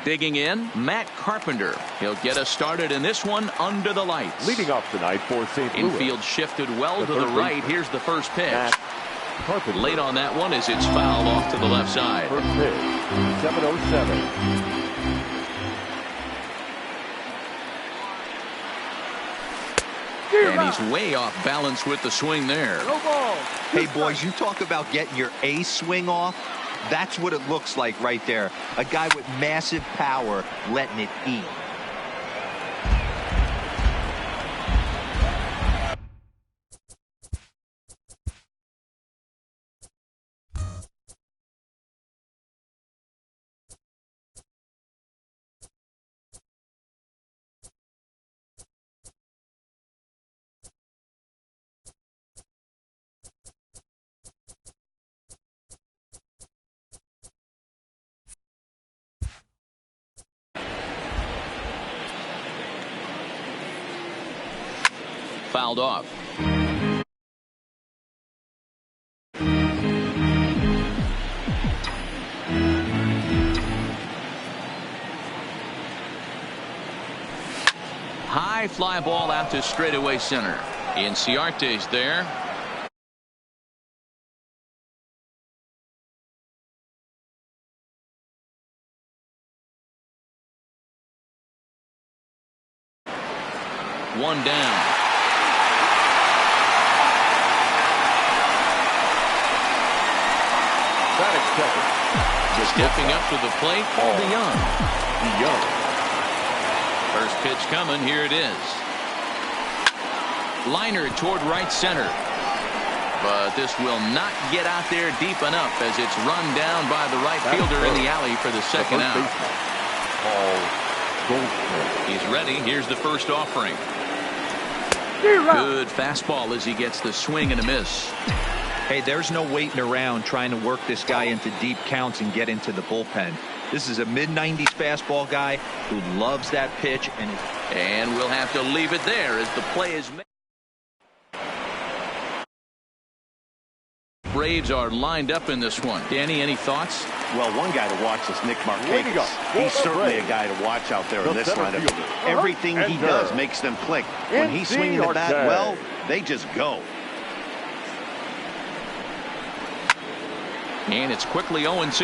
Digging in, Matt Carpenter. He'll get us started in this one under the lights. Leading off tonight for St. Louis. Infield shifted well to the right. Here's the first pitch. Carpenter. Late on that one as it's fouled off to the left side. First pitch, 7:07. And he's way off balance with the swing there. Hey, boys, you talk about getting your A swing off. That's what it looks like right there. A guy with massive power letting it eat. Fouled off. High fly ball out to straightaway center. Inciarte's there. One down. Stepping up to the plate, Paul DeYoung. First pitch coming, here it is. Liner toward right center. But this will not get out there deep enough as it's run down by the right fielder in the alley for the second out. He's ready. Here's the first offering. Good fastball as he gets the swing and a miss. Hey, there's no waiting around trying to work this guy into deep counts and get into the bullpen. This is a mid-90s fastball guy who loves that pitch. And we'll have to leave it there as the play is made. Braves are lined up in this one. Danny, any thoughts? Well, one guy to watch is Nick Markakis. He's certainly a guy to watch out there in this lineup. Everything he does makes them click. When he's swinging the bat well, they just go. And it's quickly 0-2.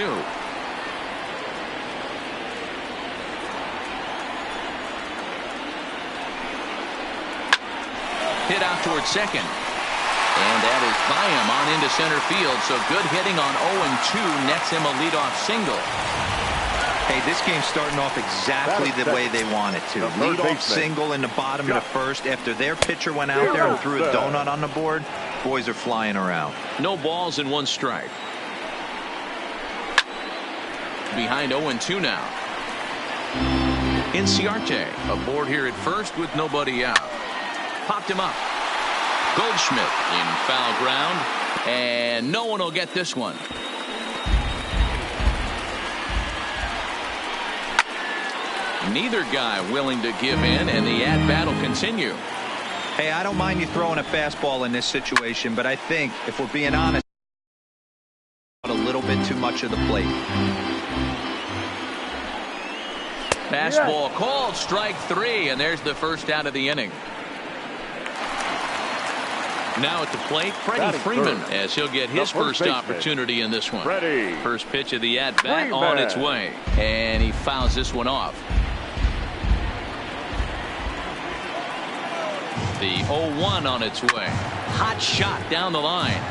Hit out towards second. And that is by him on into center field. So good hitting on 0-2 nets him a leadoff single. Hey, this game's starting off exactly the way they want it to. Leadoff single in the bottom of the first after their pitcher went out there and threw a donut on the board. Boys are flying around. No balls and one strike. Behind 0-2 now. Inciarte aboard here at first with nobody out. Popped him up. Goldschmidt in foul ground, and no one will get this one. Neither guy willing to give in, and the at-bat will continue. Hey, I don't mind you throwing a fastball in this situation, but I think, if we're being honest, a little bit too much of the plate. Fastball called, strike three, and there's the first out of the inning. Now at the plate, Freddie Freeman, as he'll get his first opportunity in this one. First pitch of the at-bat on its way, and he fouls this one off. The 0-1 on its way. Hot shot down the line.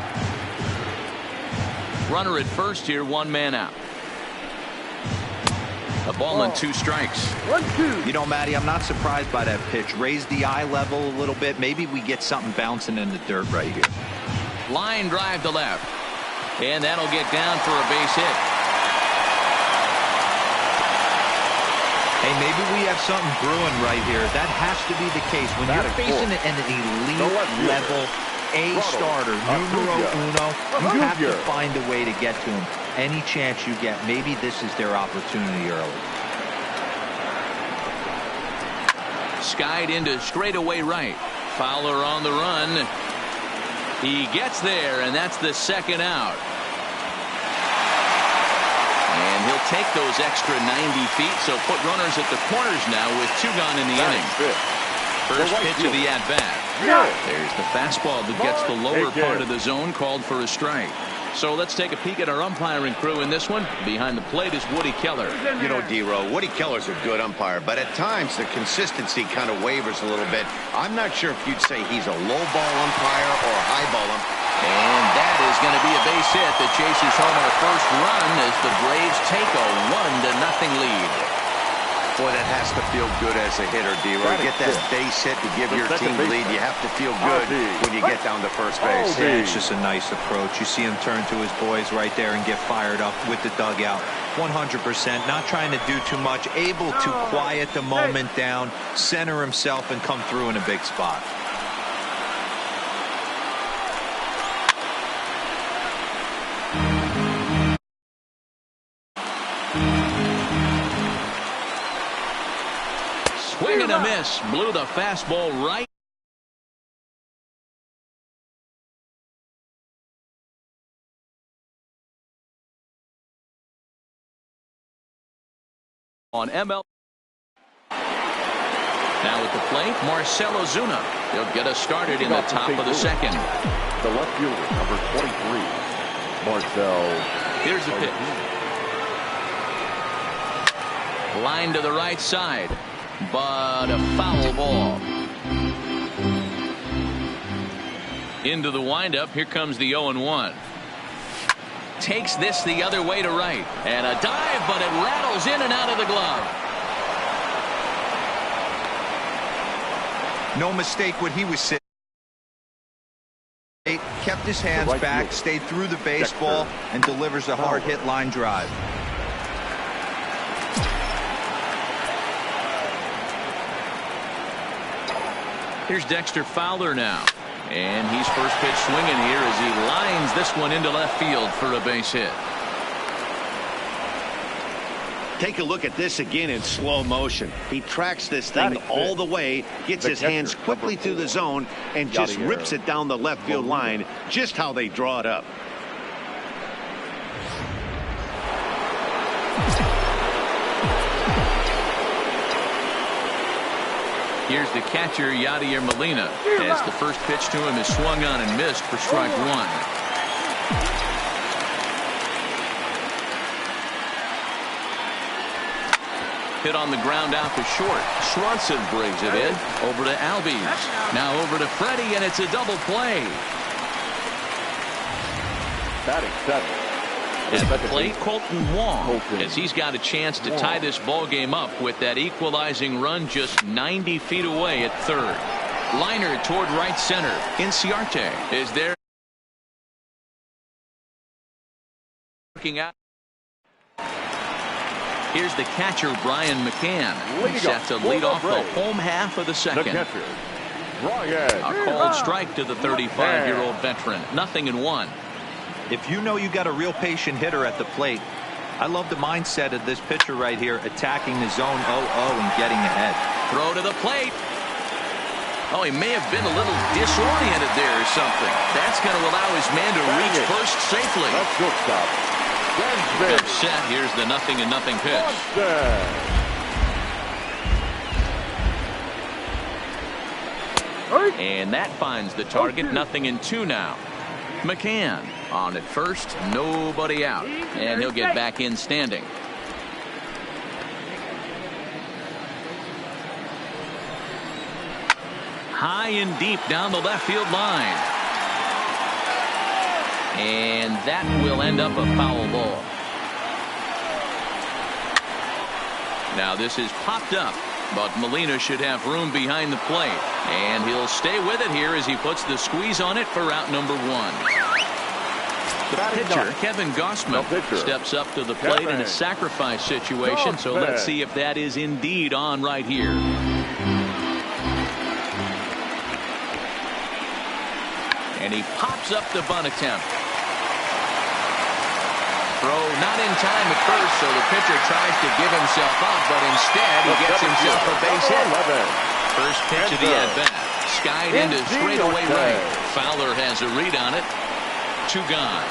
Runner at first here, one man out. A ball and two strikes. 1-2. You know, Matty, I'm not surprised by that pitch. Raise the eye level a little bit. Maybe we get something bouncing in the dirt right here. Line drive to left. And that'll get down for a base hit. Hey, maybe we have something brewing right here. That has to be the case. When you're facing an elite level A starter, numero uno, you have to find a way to get to him. Any chance you get, maybe this is their opportunity early. Skied into straightaway right. Fowler on the run. He gets there, and that's the second out. And he'll take those extra 90 feet, so put runners at the corners now with 2 gone in the inning. First pitch of the at-bat. There's the fastball that gets the lower part of the zone, called for a strike. So let's take a peek at our umpiring crew in this one. Behind the plate is Woody Keller. You know, D-Row, Woody Keller's a good umpire, but at times the consistency kind of wavers a little bit. I'm not sure if you'd say he's a low ball umpire or a high ball umpire. And that is going to be a base hit that chases home our first run as the Braves take a 1-0 lead. Boy, that has to feel good as a hitter, D-Roy. Get that base hit to give your team the lead. You have to feel good when you get down to first base. Yeah, it's just a nice approach. You see him turn to his boys right there and get fired up with the dugout. 100%, not trying to do too much, able to quiet the moment down, center himself, and come through in a big spot. Swing and a miss. Blew the fastball right on MLB. Now at the plate, Marcell Ozuna. He'll get us started in the top of the second. The left fielder, number 23, Marcell. Here's the pitch. Line to the right side, but a foul ball. Into the windup. Here comes the 0-1. Takes this the other way to right, and a dive, but it rattles in and out of the glove. No mistake what he was saying. Kept his hands back, stayed through the baseball, and delivers a hard hit line drive. Here's Dexter Fowler now. And he's first pitch swinging here as he lines this one into left field for a base hit. Take a look at this again in slow motion. He tracks this thing all the way, gets his hands quickly through the zone, and just rips it down the left field line, just how they draw it up. Here's the catcher, Yadier Molina, as the first pitch to him is swung on and missed for strike one. Hit on the ground out to short. Swanson brings it in. Over to Albies. Now over to Freddie, and it's a double play. Batting seven. At the plate, Colton Wong, as he's got a chance to tie this ball game up with that equalizing run just 90 feet away at third. Liner toward right center. Inciarte is there. Looking out. Here's the catcher, Brian McCann. He's set to lead off the home half of the second. A called strike to the 35-year-old veteran. 0-1. If you know you got a real patient hitter at the plate, I love the mindset of this pitcher right here, attacking the zone 0-0 and getting ahead. Throw to the plate. Oh, he may have been a little disoriented there or something. That's going to allow his man to reach first safely. That's shortstop. Good set. Here's the 0-0 pitch. And that finds the target. 0-2 now. McCann on at first, nobody out, and he'll get back in standing. High and deep down the left field line, and that will end up a foul ball. Now this is popped up, but Molina should have room behind the plate, and he'll stay with it here as he puts the squeeze on it for out number one. The pitcher, Kevin Gossman, steps up to the plate in a sacrifice situation, so let's see if that is indeed on right here. And he pops up the bunt attempt. Throw not in time at first, so the pitcher tries to give himself up, but instead he gets himself a base hit. First pitch of the at-bat. Skied into straightaway right. Fowler has a read on it. 2 gone.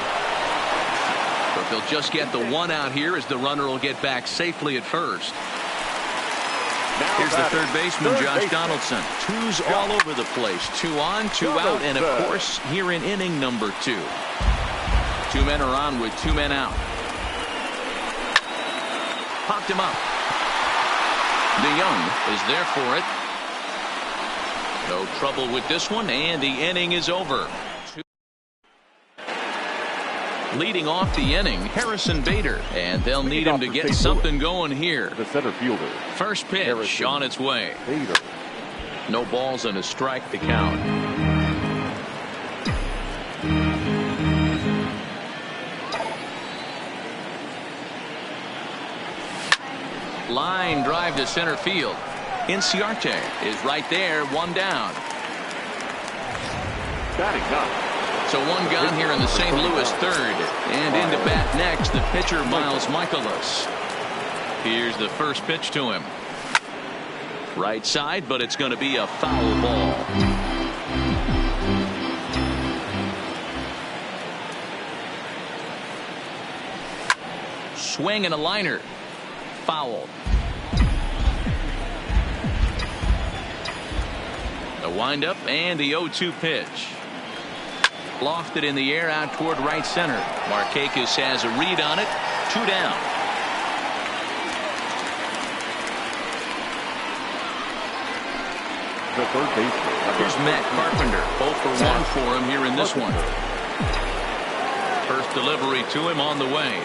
The if he'll just get the one out here as the runner will get back safely at first. Here's the third baseman, Josh Donaldson. Twos all over the place. 2 on, 2 out, and of course, here in inning number 2. 2 men are on with 2 men out. Popped him up. DeYoung is there for it. No trouble with this one, and the inning is over. Leading off the inning, Harrison Bader, and they'll need him to get something going here. The center fielder. First pitch on its way. Bader. No balls and a strike to count. Line drive to center field. Inciarte is right there, 1 down. Batting up. So 1 gone here in the St. Louis third. And into bat next, the pitcher, Miles Michaelis. Here's the first pitch to him. Right side, but it's going to be a foul ball. Swing and a liner. Foul. The windup and the 0-2 pitch. Lofted in the air out toward right center. Markakis has a read on it. 2 down. The third baseman. Here's Matt Carpenter. 0 for 1 for him here in this one. First delivery to him on the way.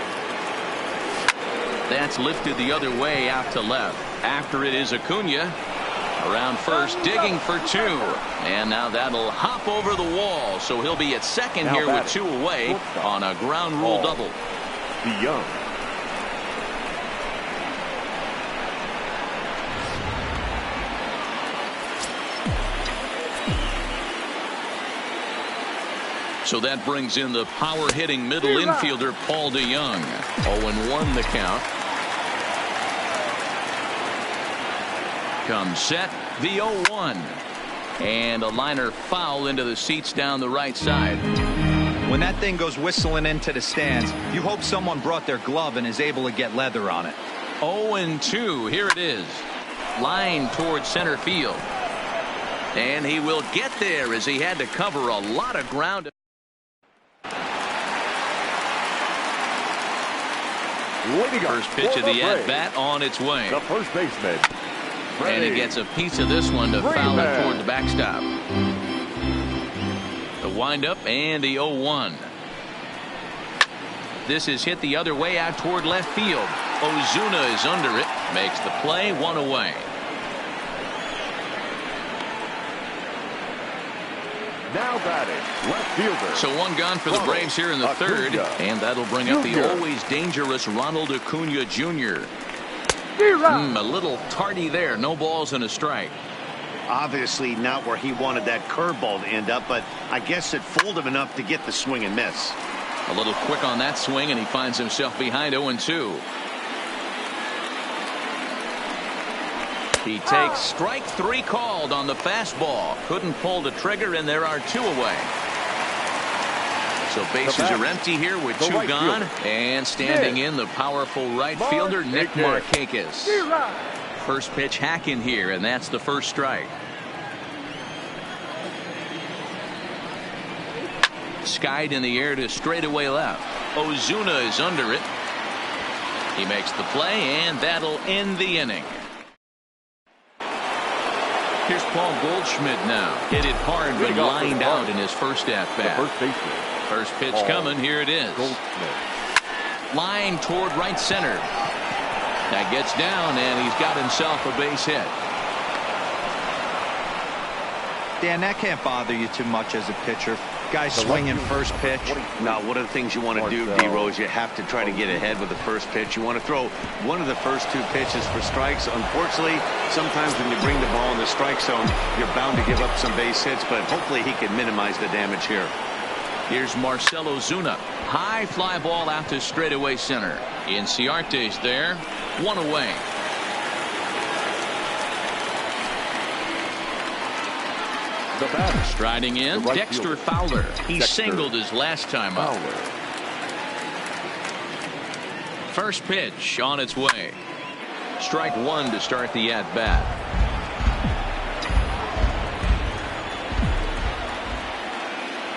That's lifted the other way out to left. After it is Acuna. Around first, digging for 2. And now that'll hop over the wall. So he'll be at second here with 2 away on a ground rule double. DeYoung. So that brings in the power-hitting middle infielder, Paul DeYoung. 0-1 the count. Comes set, the 0-1. And a liner foul into the seats down the right side. When that thing goes whistling into the stands, you hope someone brought their glove and is able to get leather on it. 0-2, here it is. Line towards center field. And he will get there as he had to cover a lot of ground. First pitch of the at-bat on its way. The first baseman. And he gets a piece of this one to foul it toward the backstop. The windup and the 0-1. This is hit the other way out toward left field. Ozuna is under it. Makes the play, 1 away. Now batting, left fielder. So 1 gone for the Braves here in the third. And that'll bring up the always dangerous Ronald Acuna Jr. A little tardy there. No balls and a strike. Obviously not where he wanted that curveball to end up, but I guess it fooled him enough to get the swing and miss. A little quick on that swing, and he finds himself behind 0-2. He takes strike 3 called on the fastball. Couldn't pull the trigger, and there are 2 away. So bases are empty here with 2 gone. And standing in the powerful right fielder, Nick Markakis. First pitch hack in here, and that's the first strike. Skied in the air to straightaway left. Ozuna is under it. He makes the play, and that'll end the inning. Here's Paul Goldschmidt now. Hit it hard, but lined out in his first at-bat. First pitch coming. Here it is. Line toward right center. That gets down, and he's got himself a base hit. Dan, that can't bother you too much as a pitcher. Guy swinging first pitch. Now, one of the things you want to do, D-Rose, you have to try to get ahead with the first pitch. You want to throw one of the first 2 pitches for strikes. Unfortunately, sometimes when you bring the ball in the strike zone, you're bound to give up some base hits, but hopefully he can minimize the damage here. Here's Marcell Ozuna. High fly ball out to straightaway center. Inciarte's there. 1 away. Striding in, Dexter Fowler. He singled his last time up. First pitch on its way. Strike one to start the at-bat.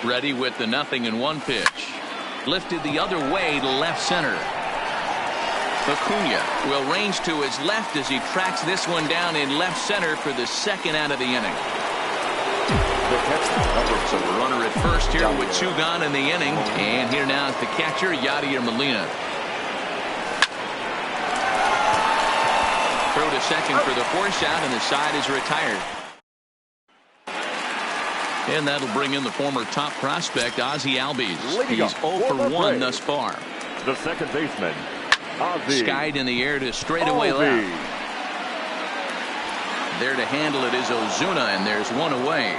Ready with the 0-1 pitch. Lifted the other way to left center. Acuna will range to his left as he tracks this one down in left center for the second out of the inning. So the runner at first here with 2 gone in the inning. And here now is the catcher, Yadier Molina. Throw to second for the force out, and the side is retired. And that'll bring in the former top prospect, Ozzie Albies. He's 0 for 1 thus far. The second baseman, Ozzie. Skied in the air to straightaway left. There to handle it is Ozuna, and there's one away.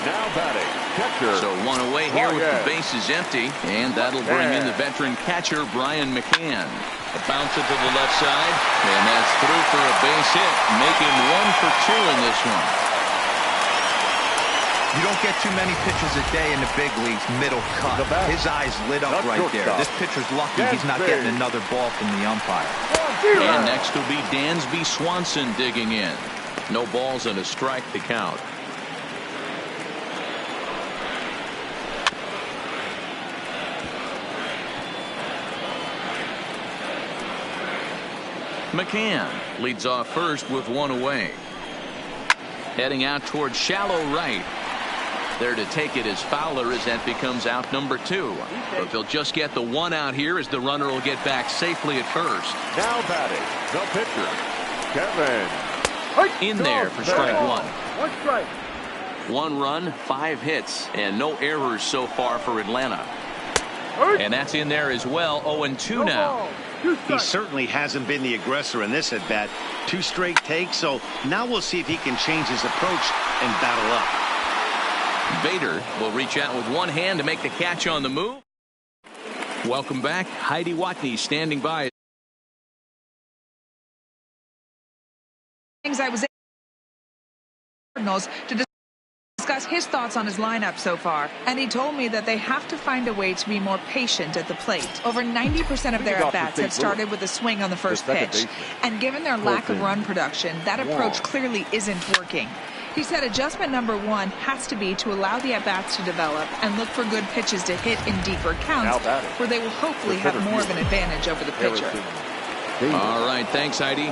Now batting, catcher. So one away here with the bases empty, and that'll bring in the veteran catcher, Brian McCann. A bouncer to the left side, and that's through for a base hit, making 1 for 2 in this one. You don't get too many pitches a day in the big leagues, middle cut. His eyes lit up right there. This pitcher's lucky he's not getting another ball from the umpire. And next will be Dansby Swanson digging in. No balls and a strike to count. McCann leads off first with 1 away. Heading out towards shallow right. There to take it is Fowler as that becomes out number 2. But they'll just get the 1 out here as the runner will get back safely at first. Now batting, the pitcher, Kevin. In there for strike 1. 1 strike. 1 run, 5 hits, and no errors so far for Atlanta. And that's in there as well. 0-2 now. He certainly hasn't been the aggressor in this at bat. 2 straight takes, so now we'll see if he can change his approach and battle up. Bader will reach out with 1 hand to make the catch on the move. Welcome back. Heidi Watney standing by. I was Cardinals to discuss his thoughts on his lineup so far, and he told me that they have to find a way to be more patient at the plate. Over 90% of their at-bats have started with a swing on the first pitch, and given their lack of run production, that approach clearly isn't working. He said adjustment number 1 has to be to allow the at-bats to develop and look for good pitches to hit in deeper counts where they will hopefully have more of an advantage over the pitcher. All right, thanks, Heidi.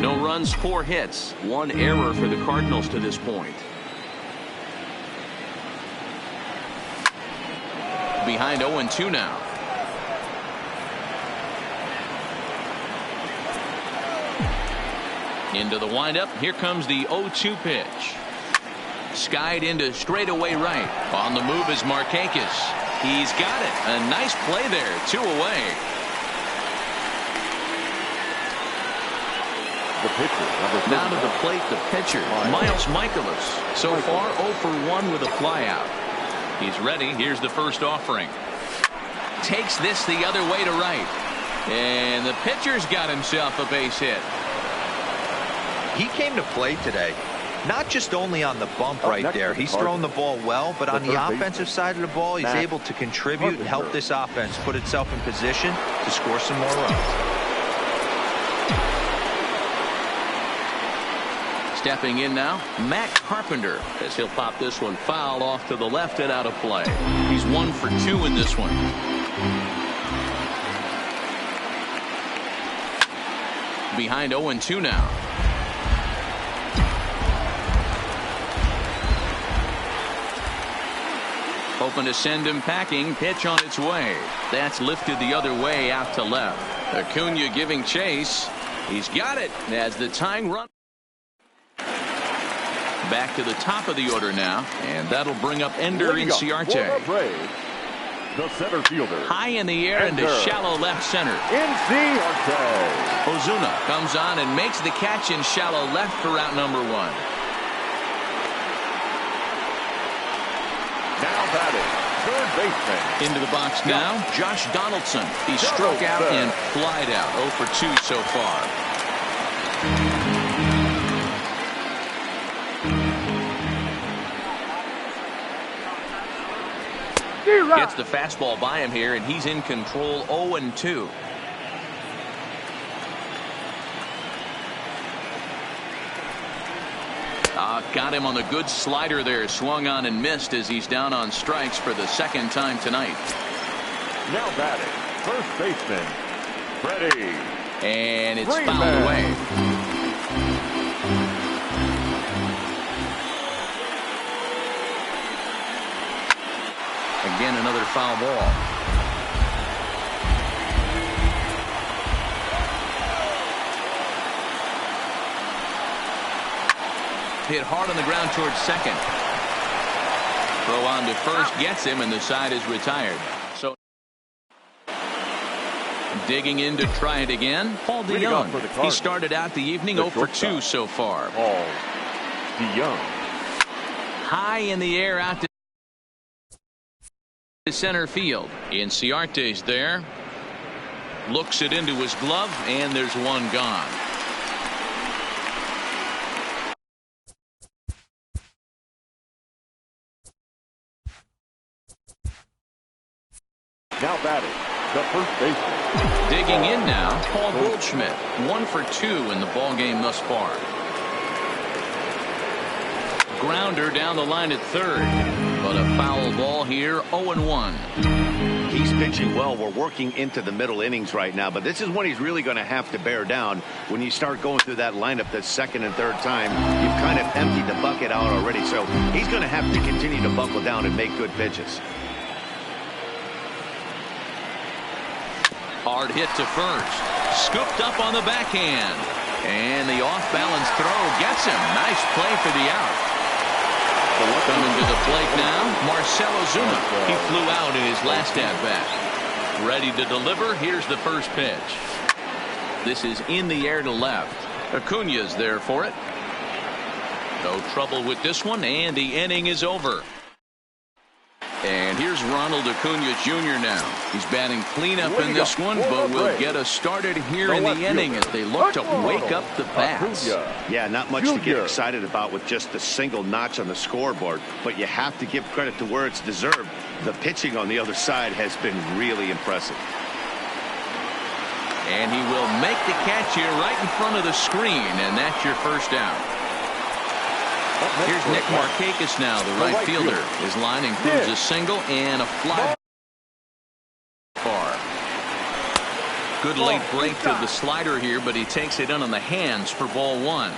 No runs, 4 hits, 1 error for the Cardinals to this point. Behind 0-2 now. Into the windup. Here comes the 0-2 pitch. Skied into straightaway right. On the move is Markakis. He's got it. A nice play there. 2 away. The pitcher, now to the plate, the pitcher, Miles Michaelis. So far 0 for 1 with a flyout. He's ready. Here's the first offering. Takes this the other way to right. And the pitcher's got himself a base hit. He came to play today, not just only on the bump right there. He's thrown the ball well, but on the offensive side of the ball, he's able to contribute and help this offense put itself in position to score some more runs. Stepping in now, Matt Carpenter, as he'll pop this one foul off to the left and out of play. He's 1 for 2 in this one. Behind 0-2 now. Hoping to send him packing. Pitch on its way. That's lifted the other way out to left. Acuna giving chase. He's got it as the tying run. Back to the top of the order now, and that'll bring up Ender Inciarte. The center fielder. High in the air into shallow left center. Inciarte. Ozuna comes on and makes the catch in shallow left for out number 1. Now batting, third baseman. Into the box now, Josh Donaldson. He struck out and flied out. 0 for 2 so far. Gets the fastball by him here, and he's in control. 0-2. Got him on the good slider there. Swung on and missed as he's down on strikes for the second time tonight. Now batting, first baseman, Freddie. And it's fouled away. Again, another foul ball. Hit hard on the ground towards second. Throw on to first gets him, and the side is retired. So digging in to try it again, Paul DeYoung. He started out the evening 0 for 2 so far. Paul DeYoung. High in the air out to center field. Inciarte's there. Looks it into his glove, and there's one gone. Now batting, the first baseman. Digging in now, Paul Goldschmidt. 1 for 2 in the ball game thus far. Grounder down the line at third, but a foul ball here. 0-1. He's pitching well. We're working into the middle innings right now, but this is when he's really going to have to bear down. When you start going through that lineup the second and third time, you've kind of emptied the bucket out already, so he's going to have to continue to buckle down and make good pitches. Hard hit to first. Scooped up on the backhand. And the off-balance throw gets him. Nice play for the out. Coming to the plate now, Marcell Ozuna. He flew out in his last at-bat. Ready to deliver. Here's the first pitch. This is in the air to left. Acuña's there for it. No trouble with this one, and the inning is over. And here's Ronald Acuña Jr. now. He's batting cleanup in this one, but will get us started here in the inning as they look to wake up the bats. Yeah, not much to get excited about with just a single notch on the scoreboard, but you have to give credit to where it's deserved. The pitching on the other side has been really impressive. And he will make the catch here right in front of the screen, and that's your first out. Here's Nick Markakis now, the right fielder. His line includes a single and a fly ball. Good late break to the slider here, but he takes it in on the hands for ball one.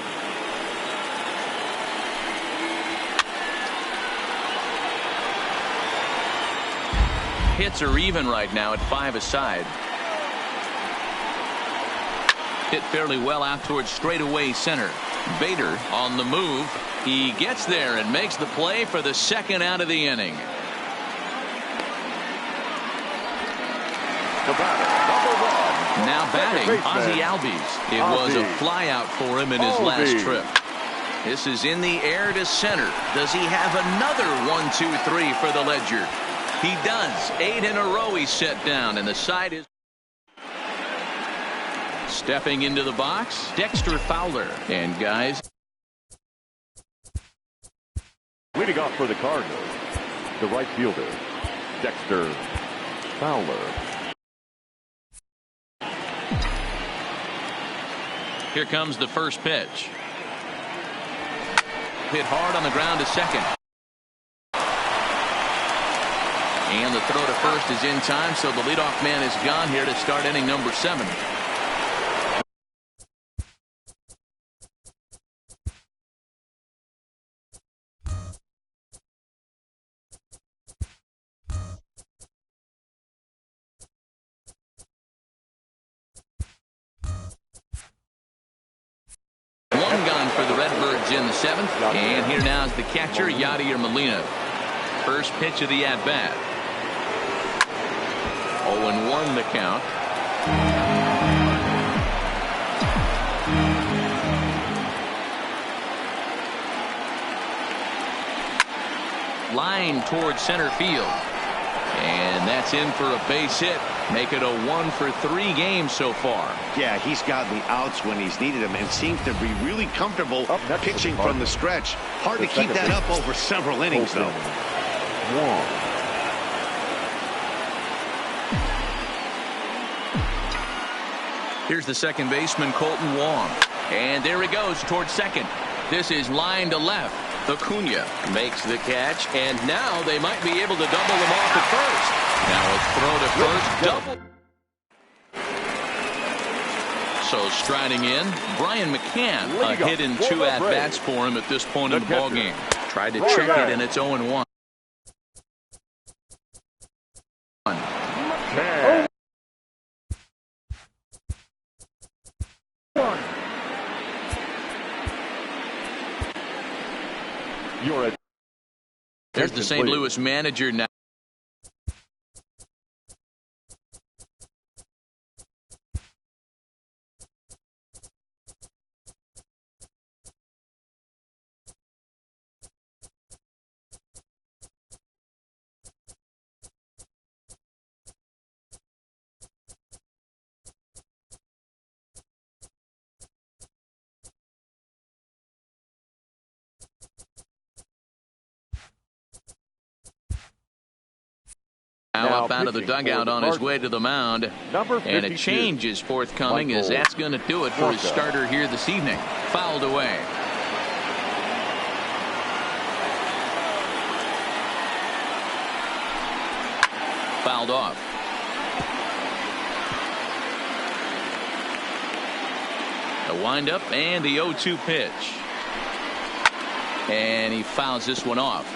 Hits are even right now at 5 aside. Hit fairly well out towards straightaway center. Bader on the move. He gets there and makes the play for the second out of the inning. Now batting, Ozzie Albies. It was a fly out for him in his last trip. This is in the air to center. Does he have another 1-2-3 for the Ledger? He does. 8 in a row he's set down, and the side is stepping into the box, Dexter Fowler. And guys, leading off for the Cardinals, the right fielder, Dexter Fowler. Here comes the first pitch. Hit hard on the ground to second. And the throw to first is in time, so the leadoff man is gone here to start inning number 7. In the 7th, and here now is the catcher, Yadier Molina. First pitch of the at-bat. 0-1 the count. Line towards center field, and that's in for a base hit. Make it a 1-for-3 game so far. Yeah, he's gotten the outs when he's needed them and seems to be really comfortable pitching from the stretch. Hard to keep that up over several innings, though. Here's the second baseman, Colton Wong. And there he goes towards second. This is line to left. Acuna makes the catch, and now they might be able to double them off at first. Now a throw to first, double. So striding in, Brian McCann, a hit in 2 at-bats for him at this point in the ballgame. Tried to check it, and it's 0-1. There's the St. Louis manager now. Now up out of the dugout on his way to the mound. And a change is forthcoming, as that's going to do it for his starter here this evening. Fouled away. Fouled off. The windup and the 0-2 pitch. And he fouls this one off.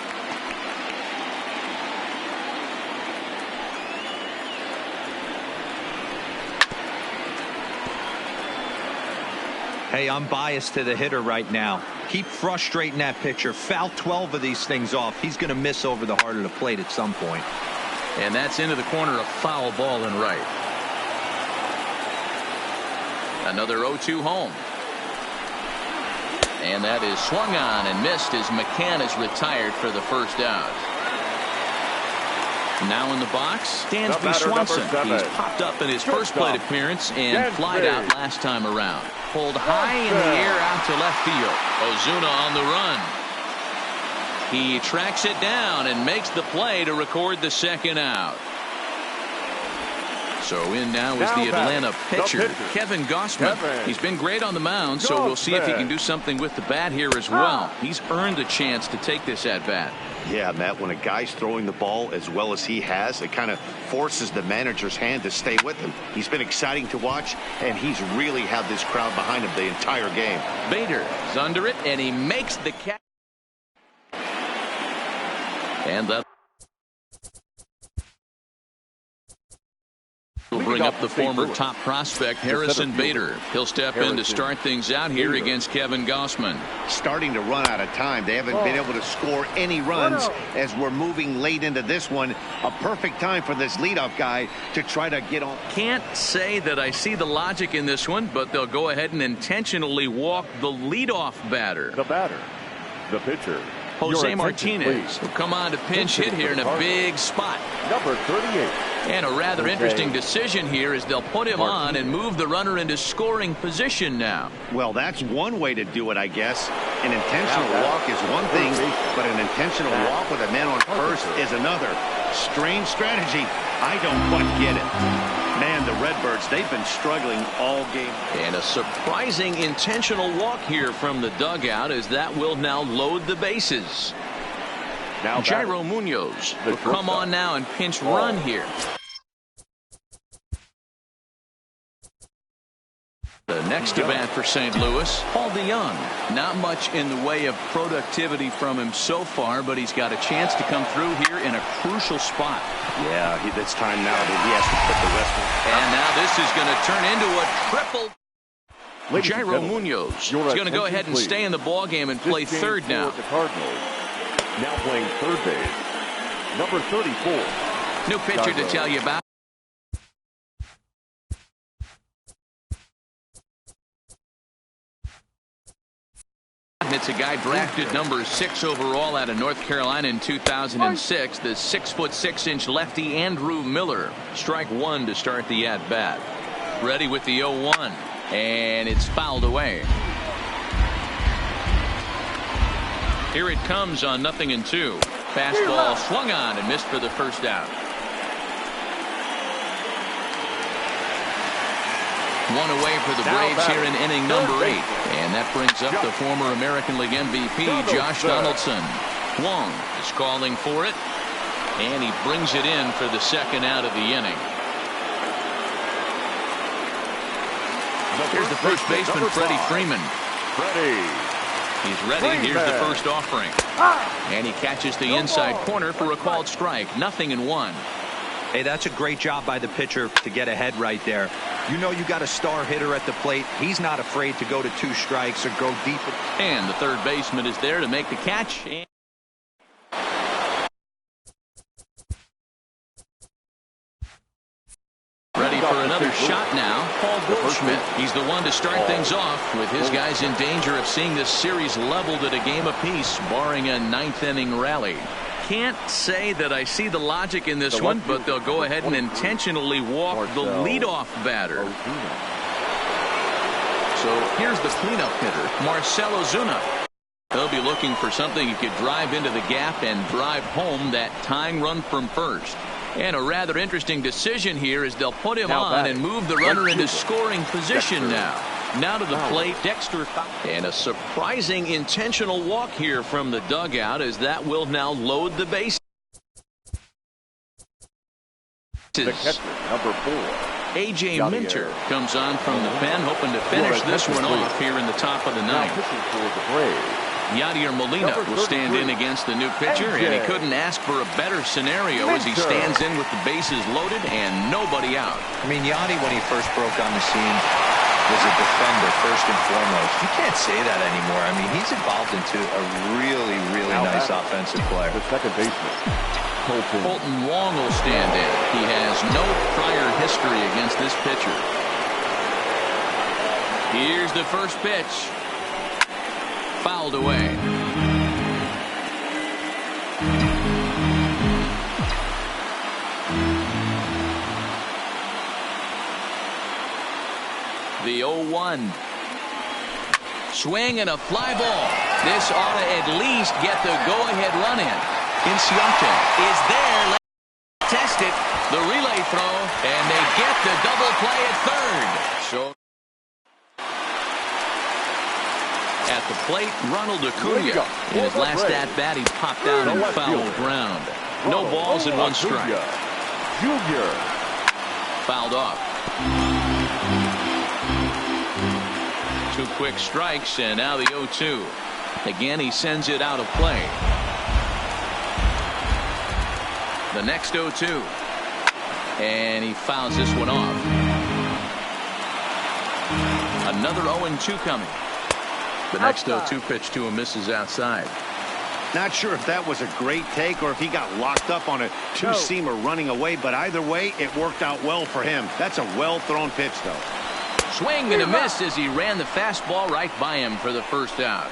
Hey, I'm biased to the hitter right now. Keep frustrating that pitcher. Foul 12 of these things off. He's going to miss over the heart of the plate at some point. And that's into the corner, a foul ball and right. Another 0-2 home. And that is swung on and missed as McCann is retired for the first out. Now in the box, Dansby Swanson. He's popped up in his first plate appearance and flied out last time around. Pulled high in the air out to left field. Ozuna on the run. He tracks it down and makes the play to record the second out. So in now is the Atlanta pitcher, Kevin Gausman. He's been great on the mound, so we'll see if he can do something with the bat here as well. He's earned a chance to take this at bat. Yeah, Matt, when a guy's throwing the ball as well as he has, it kind of forces the manager's hand to stay with him. He's been exciting to watch, and he's really had this crowd behind him the entire game. Bader is under it, and he makes the catch. And that will bring up the former top prospect, Harrison Bader. He'll step in to start things out here against Kevin Gausman. Starting to run out of time. They haven't been able to score any runs as we're moving late into this one. A perfect time for this leadoff guy to try to get on. Can't say that I see the logic in this one, but they'll go ahead and intentionally walk the leadoff batter. The batter, the pitcher, Jose Martinez will come on to pinch hit here in a big spot. Number 38. And a rather interesting decision here is they'll put him on and move the runner into scoring position now. Well, that's one way to do it, I guess. An intentional walk is one thing, but an intentional walk with a man on first is another. Strange strategy. I don't quite get it. Man, the Redbirds, they've been struggling all game. And a surprising intentional walk here from the dugout, as that will now load the bases. Now Jairo Munoz will come on now and pinch run here. The next at bat for St. Louis, Paul DeYoung. Not much in the way of productivity from him so far, but he's got a chance to come through here in a crucial spot. Yeah, it's time now that he has to put the rest of. And now this is going to turn into a triple. Jairo Munoz is going to go ahead and stay in the ballgame and play third now. The Cardinals now playing third base, number 34. New pitcher to tell you about. It's a guy drafted number 6 overall out of North Carolina in 2006. The 6'6" lefty Andrew Miller. Strike one to start the at-bat. Ready with the 0-1. And it's fouled away. Here it comes on 0-2. Fastball swung on and missed for the first out. One away for the Braves here in inning number 8. And that brings up the former American League MVP, Josh Donaldson. Wong is calling for it. And he brings it in for the second out of the inning. Here's the first baseman, Freddie Freeman. He's ready. Here's the first offering. And he catches the inside corner for a called strike. 0-1. Hey, that's a great job by the pitcher to get ahead right there. You know you got a star hitter at the plate. He's not afraid to go to 2 strikes or go deep. And the third baseman is there to make the catch. Ready for another shot now. Paul Goldschmidt. He's the one to start things off with his guys in danger of seeing this series leveled at a game apiece, barring a 9th-inning rally. Can't say that I see the logic in this one, but they'll go ahead and intentionally walk the leadoff batter. So here's the cleanup hitter, Marcell Ozuna. He'll be looking for something he could drive into the gap and drive home that tying run from first. And a rather interesting decision here is they'll put him on and move the runner into scoring position now. Now to the plate, Dexter. And a surprising intentional walk here from the dugout, as that will now load the bases. The catcher, number 4. A.J. Minter comes on from the pen, hoping to finish this one off here in the top of the ninth. Yadier Molina will stand in against the new pitcher, and he couldn't ask for a better scenario as he stands in with the bases loaded and nobody out. I mean, Yadi, when he first broke on the scene, was a defender first and foremost. You can't say that anymore. I mean, he's evolved into a really, really nice offensive player. The second baseman, Colton Wong will stand in. He has no prior history against this pitcher. Here's the first pitch. Fouled away. The 0-1. Swing and a fly ball. This ought to at least get the go-ahead run in. Inciarte is there. Let's test it. The relay throw, and they get the double play at third. So at the plate, Ronald Acuna. In his last at-bat, he popped down and fouled ground. No balls and 1 strike. Junior. Fouled off. 2 quick strikes, and now the 0-2. Again, he sends it out of play. The next 0-2. And he fouls this one off. Another 0-2 coming. The next 0-2 pitch to him misses outside. Not sure if that was a great take or if he got locked up on a 2-seamer running away, but either way, it worked out well for him. That's a well-thrown pitch, though. Swing and a miss as he ran the fastball right by him for the first out.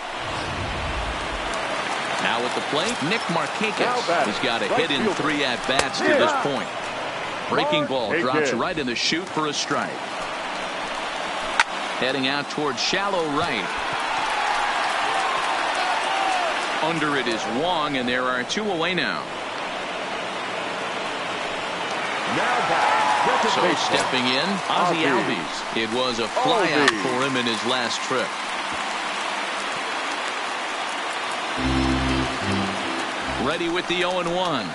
Now at the plate, Nick Markakis. He's got a hit in 3 at-bats to this point. Breaking ball drops right in the chute for a strike. Heading out towards shallow right. Under it is Wong, and there are 2 away now. So stepping in, Ozzie Albies. It was a fly out for him in his last trip. Ready with the 0-1.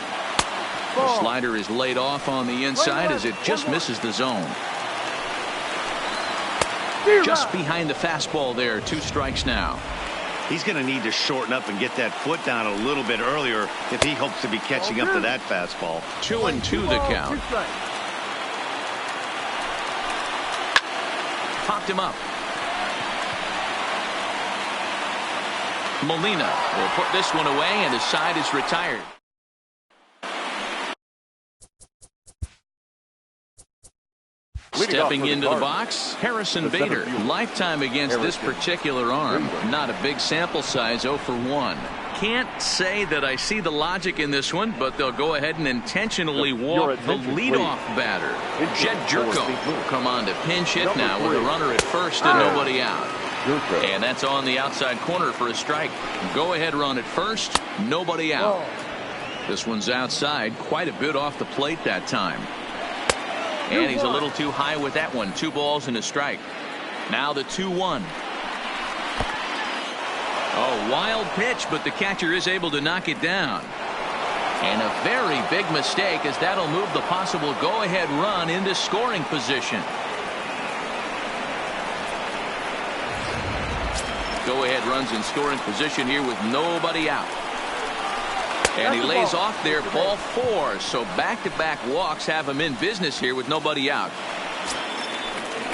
The slider is laid off on the inside as it just misses the zone. Just behind the fastball there. 2 strikes now. He's going to need to shorten up and get that foot down a little bit earlier if he hopes to be catching up to that fastball. 2-2 the count. Popped him up. Molina will put this one away, and his side is retired. Stepping into the box, Harrison Bader. Lifetime against this particular arm. Not a big sample size, 0 for 1. Can't say that I see the logic in this one, but they'll go ahead and intentionally walk the leadoff batter. Jed Jerko will come on to pinch hit now with a runner at first and nobody out. And that's on the outside corner for a strike. Go ahead run at first, nobody out. This one's outside, quite a bit off the plate that time. And he's a little too high with that one. 2 balls and a strike. Now the 2-1. Oh, wild pitch, but the catcher is able to knock it down. And a very big mistake, as that'll move the possible go-ahead run into scoring position. Go-ahead runs in scoring position here with nobody out. And he lays off there, ball 4. So back-to-back walks have him in business here with nobody out.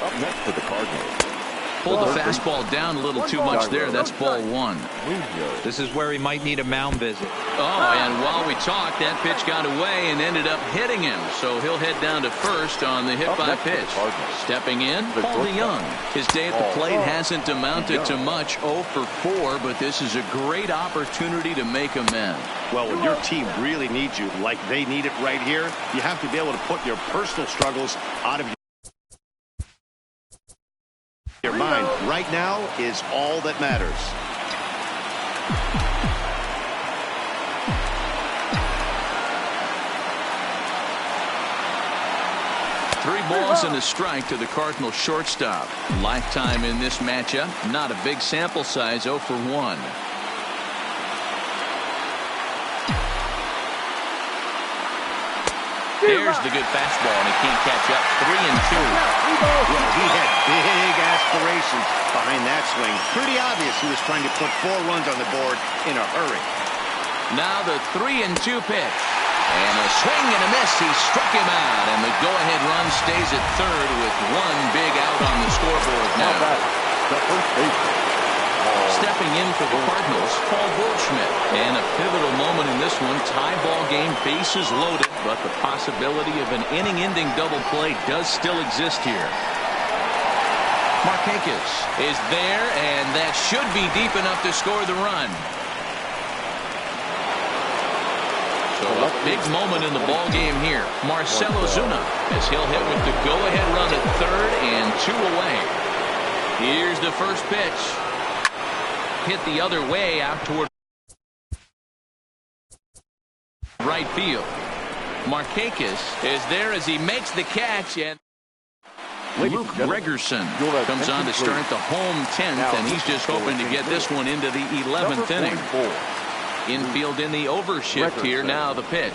Up next for the Cardinals. Pulled the fastball down a little too much there. That's ball 1. This is where he might need a mound visit. Oh, and while we talked, that pitch got away and ended up hitting him. So he'll head down to first on the hit by pitch. Stepping in, Paul DeYoung. His day at the plate hasn't amounted to much, 0 for 4, but this is a great opportunity to make amends. Well, when your team really needs you like they need it right here, you have to be able to put your personal struggles out of your mind. Right now is all that matters. 3 balls and a strike to the Cardinal shortstop. Lifetime in this matchup. Not a big sample size, 0 for 1. There's the good fastball, and he can't catch up. 3-2. Well, he had big aspirations behind that swing. Pretty obvious he was trying to put 4 runs on the board in a hurry. Now the 3-2 pitch. And a swing and a miss. He struck him out, and the go-ahead run stays at third with 1 big out on the scoreboard now. The first baseman. Stepping in for the Cardinals, Paul Goldschmidt. And a pivotal moment in this one. Tie ball game, bases loaded, but the possibility of an inning-ending double play does still exist here. Markakis is there, and that should be deep enough to score the run. So a big moment in the ball game here. Marcell Ozuna, as he'll hit with the go-ahead run at third and 2 away. Here's the first pitch. Hit the other way out toward right field. Markakis is there as he makes the catch, and Luke Gregerson comes on to start the home 10th, and he's just hoping to get this one into the 11th inning. Infield in the overshift here. Now the pitch.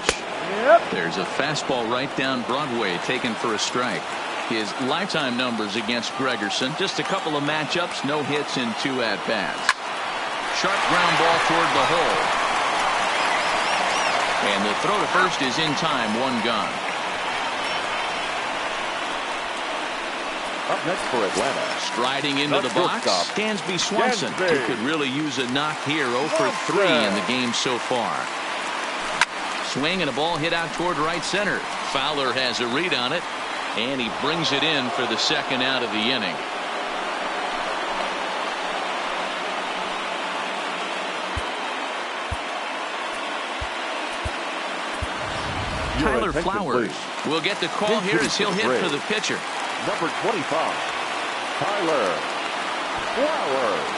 There's a fastball right down Broadway, taken for a strike. His lifetime numbers against Gregerson, just a couple of matchups, no hits in 2 at-bats. Sharp ground ball toward the hole. And the throw to first is in time, 1 gone. Up next for Atlanta. Striding into the box, Dansby Swanson, who could really use a knock here. 0 for 3 in the game so far. Swing and a ball hit out toward right center. Fowler has a read on it, and he brings it in for the 2nd out of the inning. Tyler Flowers will get the call here as he'll hit for the pitcher. Number 25, Tyler Flowers.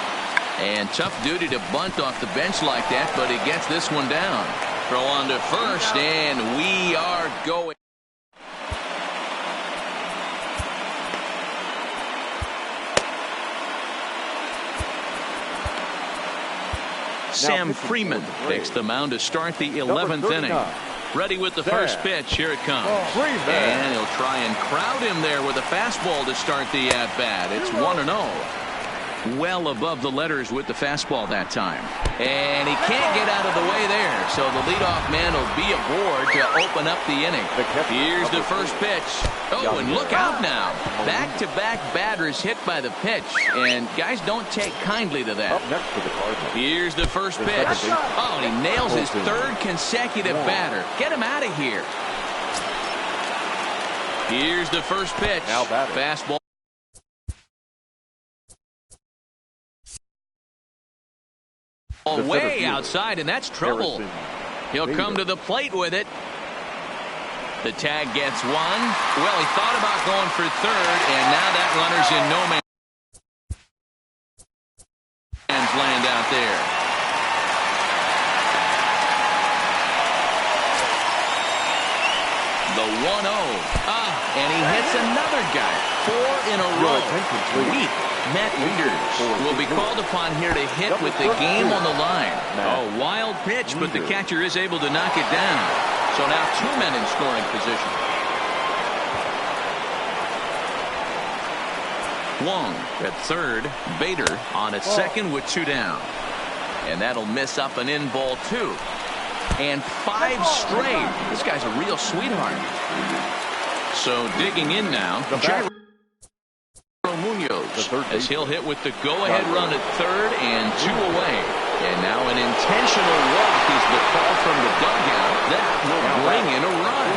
And tough duty to bunt off the bench like that, but he gets this one down. Throw on to first, and we are going. Sam Freeman takes the mound to start the 11th inning. Ready with the first pitch. Here it comes. And he'll try and crowd him there with a fastball to start the at-bat. It's 1-0. Well above the letters with the fastball that time. And he can't get out of the way there. So the leadoff man will be aboard to open up the inning. Here's the first pitch. Oh, and look out now. Back-to-back batters hit by the pitch. And guys don't take kindly to that. Here's the first pitch. Oh, and he nails his 3rd consecutive batter. Get him out of here. Here's the first pitch. Fastball. Way outside, and that's trouble. He'll come to the plate with it. The tag gets 1. Well, he thought about going for 3rd, and now that runner's in no man's land out there. The And he hits another guy. 4 in a row. Weak net leaders will be called upon here to hit with the game on the line. Oh, wild pitch, but the catcher is able to knock it down. So now 2 men in scoring position. Wong at third. Bader on at second with 2 down. And that'll miss up and in ball 2. And 5 straight. This guy's a real sweetheart. So digging in now, Jairo Munoz, as he'll hit with the go-ahead run at third and 2 away. And now an intentional walk is the call from the dugout. That will bring in a run.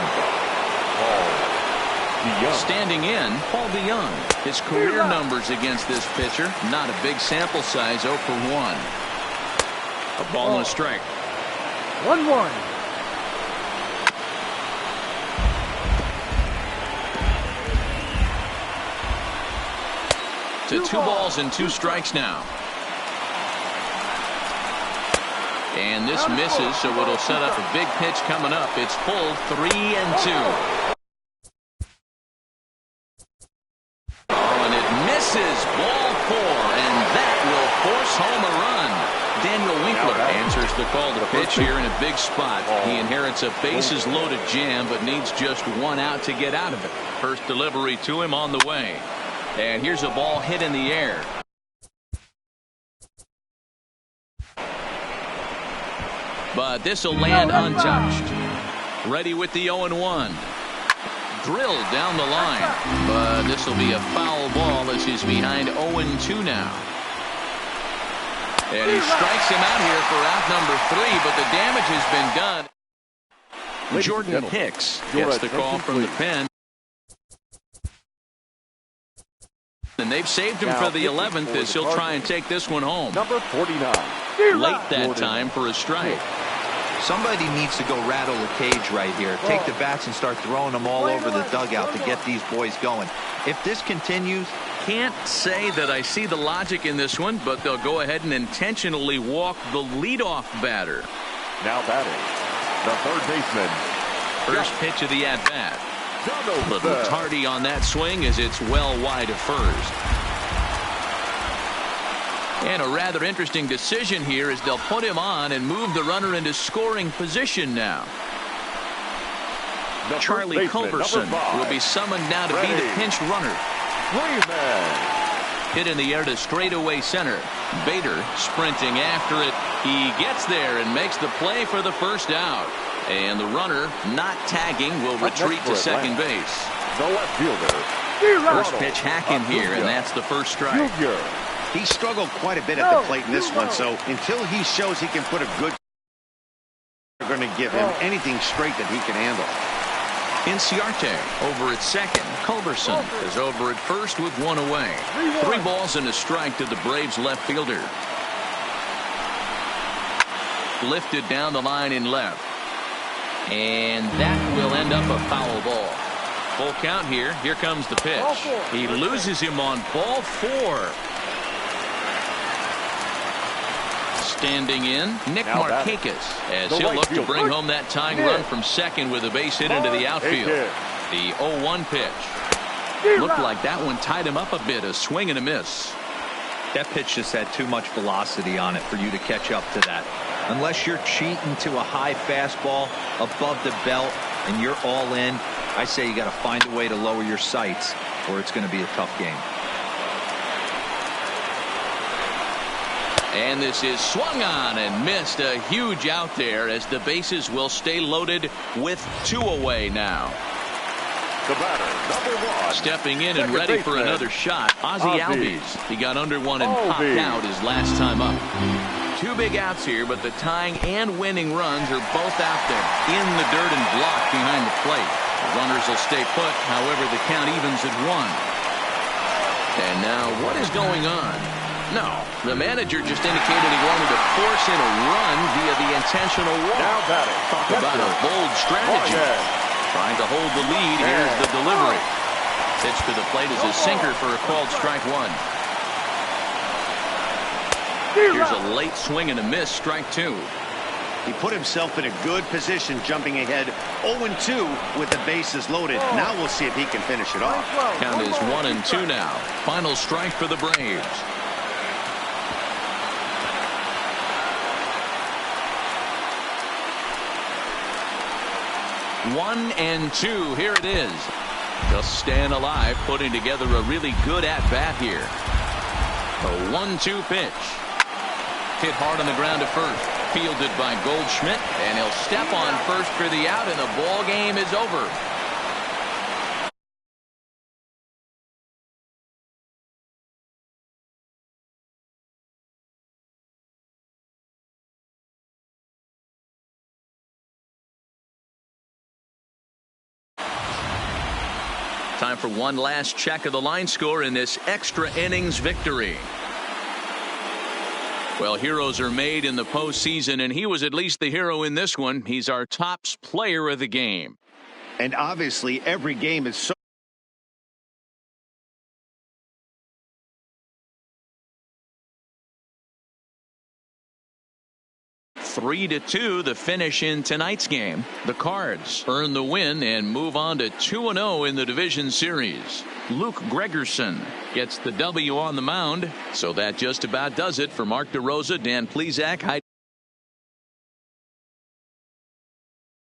Standing in, Paul DeYoung. His career numbers against this pitcher, not a big sample size, 0 for 1. A ball and a strike. 1-1. To 2 balls and 2 strikes now. And this misses, so it'll set up a big pitch coming up. It's pulled 3-2. Oh, and it misses. Ball 4, and that will force home a run. Daniel Winkler answers the call to pitch here in a big spot. He inherits a bases-loaded jam, but needs just 1 out to get out of it. First delivery to him on the way. And here's a ball hit in the air. But this will land untouched. Ready with the 0-1. Drilled down the line. But this will be a foul ball as he's behind 0-2 now. And he strikes him out here for out number 3, but the damage has been done. Jordan Hicks gets the call from the pen. And they've saved him for the 11th as he'll try and take this one home. Number 49. Late that time for a strike. Somebody needs to go rattle the cage right here. Take the bats and start throwing them all over the dugout to get these boys going. If this continues, can't say that I see the logic in this one, but they'll go ahead and intentionally walk the leadoff batter. Now batting, the third baseman. First pitch of the at-bat. Little tardy on that swing as it's well wide of first. And a rather interesting decision here as they'll put him on and move the runner into scoring position now. Charlie Culberson will be summoned now to be the pinch runner. Hit in the air to straightaway center. Bader sprinting after it. He gets there and makes the play for the first out. And the runner, not tagging, will retreat to second base. The left fielder. First pitch hacking here, and that's the first strike. He struggled quite a bit at the plate in this one, so until he shows he can put a good, we're going to give him anything straight that he can handle. Inciarte over at second. Culberson is over at first with 1 away. 3 balls and a strike to the Braves left fielder. Lifted down the line in left. And that will end up a foul ball. Full count here. Here comes the pitch. He loses him on ball 4. Standing in, Nick Markakis, as he'll look to bring home that tying run from second with a base hit into the outfield. The 0-1 pitch. Looked like that one tied him up a bit. A swing and a miss. That pitch just had too much velocity on it for you to catch up to that. Unless you're cheating to a high fastball above the belt and you're all in, I say you got to find a way to lower your sights or it's going to be a tough game. And this is swung on and missed. A huge out there as the bases will stay loaded with 2 away now. The batter, number 1. Stepping in and ready for another shot, Ozzie Albies. He got under one and popped out his last time up. 2 big outs here, but the tying and winning runs are both out there in the dirt and blocked behind the plate. The runners will stay put, however the count evens at 1. And now what is going on? No, the manager just indicated he wanted to force in a run via the intentional walk. Now batting. Talk about a bold strategy. Trying to hold the lead. Here's the delivery. Pitch to the plate is a sinker for a called strike 1. Here's a late swing and a miss, strike 2. He put himself in a good position jumping ahead 0-2 with the bases loaded. Now we'll see if he can finish it off. Count is 1-2 now. Final strike for the Braves. One and two. Here it is. Just staying alive, putting together a really good at-bat here. A 1-2 pitch. Hit hard on the ground to first. Fielded by Goldschmidt, and he'll step on first for the out, and the ball game is over. Time for one last check of the line score in this extra innings victory. Well, heroes are made in the postseason, and he was at least the hero in this one. He's our top player of the game. And obviously, every game is so 3-2 the finish in tonight's game. The Cards earn the win and move on to 2-0 in the division series. Luke Gregerson gets the W on the mound. So that just about does it for Mark DeRosa, Dan Plesac.